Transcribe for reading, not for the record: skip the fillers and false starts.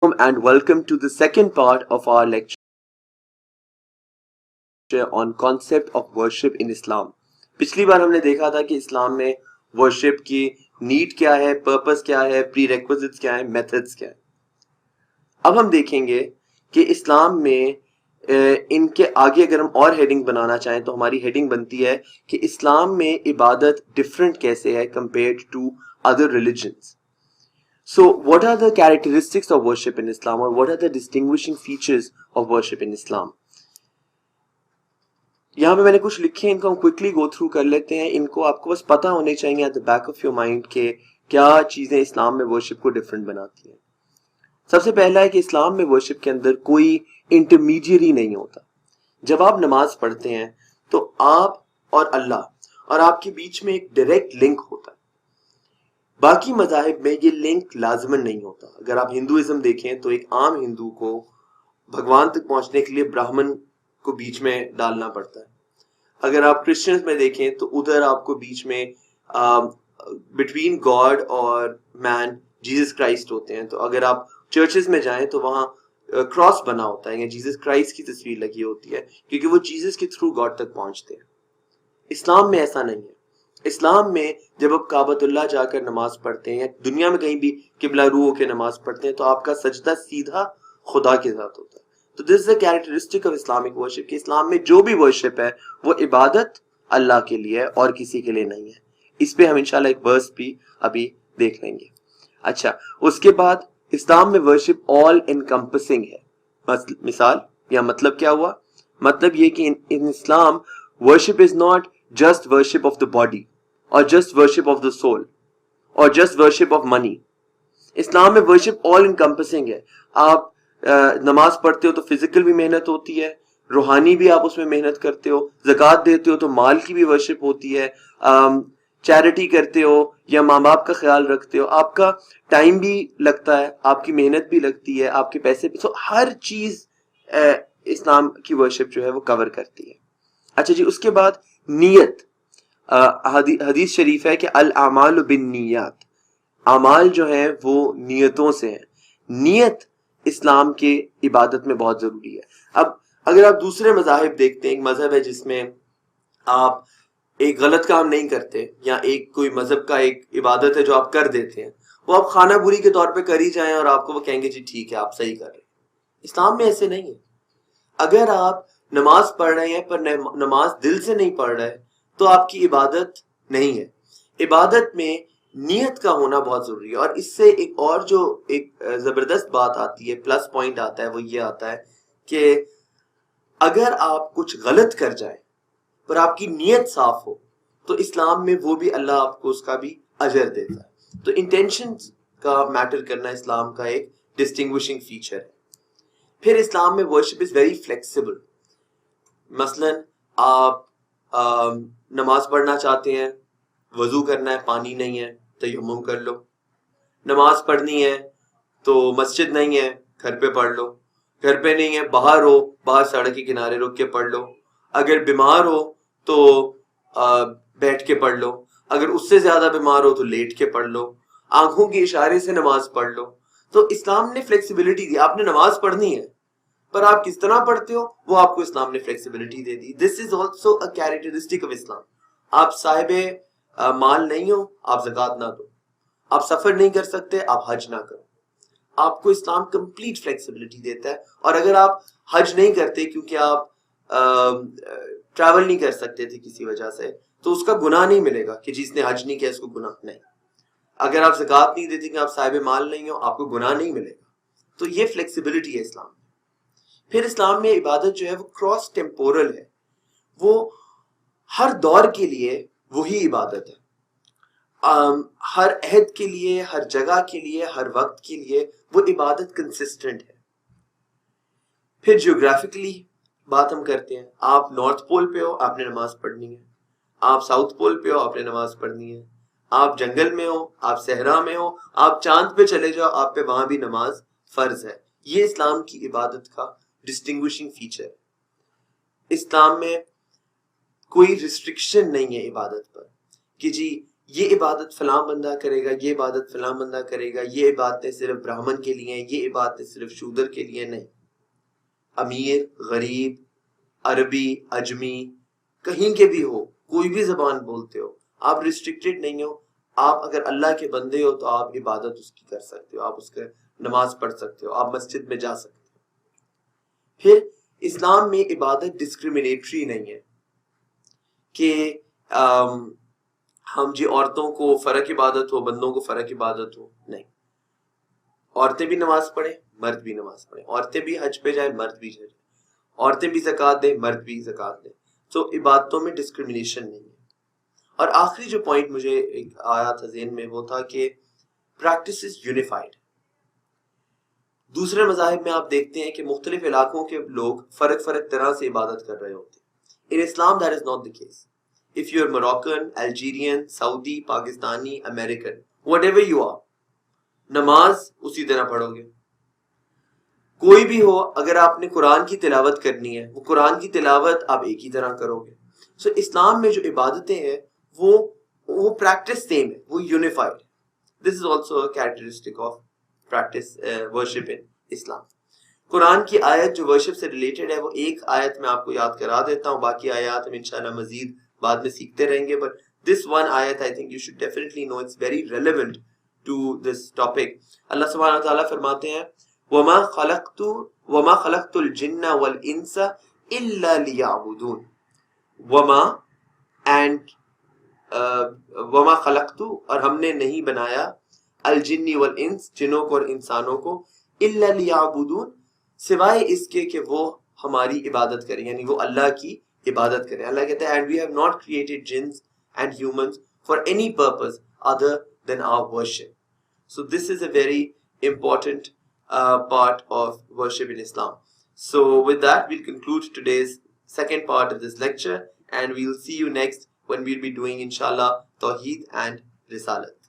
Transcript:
And welcome to the second part of our lecture on concept of worship in Islam. पिछली बार हमने देखा था कि इस्लाम में वर्शिप की नीड क्या है, पर्पस क्या है, प्री रिक्विजिट्स क्या है, मेथड्स क्या है. अब हम देखेंगे कि इस्लाम में इनके आगे अगर हम और हेडिंग बनाना चाहें तो हमारी हेडिंग बनती है कि इस्लाम में इबादत डिफरेंट कैसे है compared to other religions. So what are the characteristics of worship in Islam, or what are the distinguishing features of worship in Islam? यहाँ पे मैंने कुछ लिखे हैं, इनको हम क्विकली गो थ्रू कर लेते हैं. इनको आपको बस पता होने चाहिए at the back of your mind के क्या चीजें इस्लाम में वर्शिप को डिफरेंट बनाती हैं. सबसे पहला है कि इस्लाम में वर्शिप के अंदर कोई इंटरमीडियरी नहीं होता. जब आप नमाज पढ़ते हैं तो आप और अल्लाह और आपके बीच में एक डायरेक्ट लिंक होता है. बाकी मज़ाहिब में ये लिंक लाजमन नहीं होता. अगर आप हिंदुइज्म देखें तो एक आम हिंदू को भगवान तक पहुंचने के लिए ब्राह्मण को बीच में डालना पड़ता है. अगर आप क्रिश्चियंस में देखें तो उधर आपको बीच में बिटवीन गॉड और मैन जीसस क्राइस्ट होते हैं. तो अगर आप चर्चेस में जाएं तो वहाँ क्रॉस बना होता है या जीसस क्राइस्ट की तस्वीर लगी होती है, क्योंकि वो जीसस के थ्रू गॉड तक पहुंचते हैं. इस्लाम में ऐसा नहीं है. इस्लाम में जब आप काबतुल्लाह जाकर नमाज पढ़ते हैं या दुनिया में कहीं भी किबला रू होकर नमाज पढ़ते हैं तो आपका सजदा सीधा खुदा के साथ होता है. तो this is the characteristic of Islamic worship कि इस्लाम में जो भी वर्शिप है वो इबादत अल्लाह के लिए है और किसी के लिए नहीं है. इस पे हम इंशाल्लाह एक वर्स भी अभी देख लेंगे. अच्छा, उसके बाद इस्लाम में वर्शिप ऑल इनकम्पसिंग है. मिसाल या मतलब क्या हुआ? मतलब ये कि in Islam worship is not just worship of the body or just worship of the soul or just worship of money. इस्लाम में worship all encompassing है. आप नमाज पढ़ते हो तो फिजिकल भी मेहनत होती है, रूहानी भी आप उसमें मेहनत करते हो, ज़कात देते हो तो माल की भी वर्शिप होती है, चैरिटी करते हो या माँ बाप का ख्याल रखते हो, आपका टाइम भी लगता है, आपकी मेहनत भी लगती है, आपके पैसे भी. सो हर चीज इस्लाम की वर्शिप जो है वो कवर करती है. अच्छा जी, उसके बाद नियत. हदीस शरीफ है कि अल अमाल बिन नियत, अमाल जो है वो नियतों से है. नियत इस्लाम के इबादत में बहुत जरूरी है. अब अगर आप दूसरे मज़ाहिब देखते हैं, एक मजहब है जिसमें आप एक गलत काम नहीं करते या एक कोई मजहब का एक इबादत है जो आप कर देते हैं, वो आप खाना बुरी के तौर पे कर ही जाएं और आपको वो कहेंगे जी ठीक है आप सही कर रहे हैं. इस्लाम में ऐसे नहीं है. अगर आप नमाज पढ़ रहे हैं पर नमाज दिल से नहीं पढ़ रहे तो आपकी इबादत नहीं है. इबादत में नियत का होना बहुत जरूरी है. और इससे एक और जो एक जबरदस्त बात आती है, प्लस पॉइंट आता है, वो ये आता है कि अगर आप कुछ गलत कर जाए पर आपकी नियत साफ हो तो इस्लाम में वो भी अल्लाह आपको उसका भी अजर देता है. तो इंटेंशन का मैटर करना इस्लाम का एक डिस्टिंग्विशिंग फीचर है. फिर इस्लाम में वर्शिप इज वेरी फ्लेक्सिबल. मसलन आप नमाज पढ़ना चाहते हैं, वजू करना है, पानी नहीं है, तयम्मुम कर लो. नमाज पढ़नी है तो मस्जिद नहीं है, घर पे पढ़ लो. घर पे नहीं है, बाहर हो, बाहर सड़क के किनारे रुक के पढ़ लो. अगर बीमार हो तो बैठ के पढ़ लो. अगर उससे ज्यादा बीमार हो तो लेट के पढ़ लो. आंखों के इशारे से नमाज पढ़ लो. तो इस्लाम ने फ्लेक्सिबिलिटी दी. आपने नमाज पढ़नी है पर आप किस तरह पढ़ते हो वो आपको इस्लाम ने flexibility they the. This is also a characteristic of Islam. आप साहिबे माल नहीं हो, आप ज़कात ना दो. आप सफर नहीं कर सकते, आप हज ना करो. आपको इस्लाम कंप्लीट फ्लेक्सिबिलिटी देता है. और अगर आप हज नहीं करते क्योंकि आप ट्रैवल नहीं कर सकते थे किसी वजह से, तो उसका गुनाह नहीं मिलेगा कि जिसने हज नहीं किया इसको गुनाह नहीं. अगर आप ज़कात नहीं देते कि आप साहिब माल नहीं हो, आपको गुनाह नहीं मिलेगा. तो ये फ्लेक्सिबिलिटी है इस्लाम. फिर इस्लाम में इबादत जो है वो क्रॉस टेम्पोरल है. वो हर दौर के लिए वही इबादत है. हर अहद के लिए, हर जगह के लिए, हर वक्त के लिए वो इबादत कंसिस्टेंट है. फिर जियोग्राफिकली बात हम करते हैं. आप नॉर्थ पोल पे हो, आपने नमाज पढ़नी है. आप साउथ पोल पे हो, आपने नमाज पढ़नी है. आप जंगल में हो, आप सहरा में हो, आप चांद पे चले जाओ, आप पे वहां भी नमाज फर्ज है. ये इस्लाम की इबादत का डिस्टिंग्विशिंग फीचर है. इस्लाम में कोई रिस्ट्रिक्शन नहीं है इबादत पर कि जी یہ عبادت فلاں بندہ کرے گا، یہ عبادت فلاں بندہ کرے گا، یہ عبادتیں صرف برہمن کے لیے ہیں، یہ عبادتیں صرف شودر کے لیے، نہیں. امیر، غریب، عربی، اجمی، کہیں کے بھی ہو، کوئی بھی زبان بولتے ہو، آپ ریسٹرکٹڈ نہیں ہو. آپ اگر اللہ کے بندے ہو تو آپ عبادت اس کی کر سکتے ہو، آپ اس کا نماز پڑھ سکتے ہو، آپ مسجد میں جا سکتے ہو. پھر اسلام میں عبادت ڈسکریمنیٹری نہیں ہے کہ ہم جی عورتوں کو فرق عبادت ہو، بندوں کو فرق عبادت ہو، نہیں. عورتیں بھی نماز پڑھیں، مرد بھی نماز پڑھیں، عورتیں بھی حج پہ جائیں، مرد بھی جائیں، عورتیں بھی زکوٰۃ دیں، مرد بھی زکوٰۃ دیں. تو عبادتوں میں ڈسکریمنیشن نہیں ہے. اور آخری جو پوائنٹ مجھے ایک آیا تھا ذہن میں وہ تھا کہ پریکٹس از یونیفائڈ. دوسرے مذاہب میں آپ دیکھتے ہیں کہ مختلف علاقوں کے لوگ فرق طرح سے عبادت کر رہے ہوتے ہیں. ان اسلام that is not the case. If you are Moroccan, Algerian, Saudi, Pakistani, American, whatever you are, نماز اسی طرح پڑھو گے. کوئی بھی ہو، اگر آپ نے قرآن کی تلاوت کرنی ہے، وہ قرآن کی تلاوت آپ ایک ہی طرح کرو گے. سو اسلام میں جو عبادتیں ہیں وہ پریکٹس سیم ہے، وہ unified. This is also a characteristic of practice worship in Islam. Quran کی آیت جو ورشپ سے ریلیٹڈ ہے، وہ ایک آیت میں آپ کو یاد کرا دیتا ہوں، باقی آیات ہم انشاءاللہ مزید بعد میں سیکھتے رہیں گے. بٹ دس ون آیت I think you should definitely know, it's very relevant to this topic. Allah سبحانہ و تعالیٰ فرماتے ہیں وما خلقت الجن والانس الا لیعبدون. وما خلقت، اور ہم نے نہیں بنایا، الجن والانس، جنوں کو اور انسانوں کو، الا لیعبدون، سوائے اس کے کہ وہ ہماری عبادت کریں، یعنی وہ اللہ کی عبادت کریں. اللہ کہتا ہے and we have not created jinns and humans for any purpose other than our worship. So this is a very important part of worship in Islam. So with that we'll conclude today's second part of this lecture, and we'll see you next when we'll be doing inshallah Tawheed and Risalat.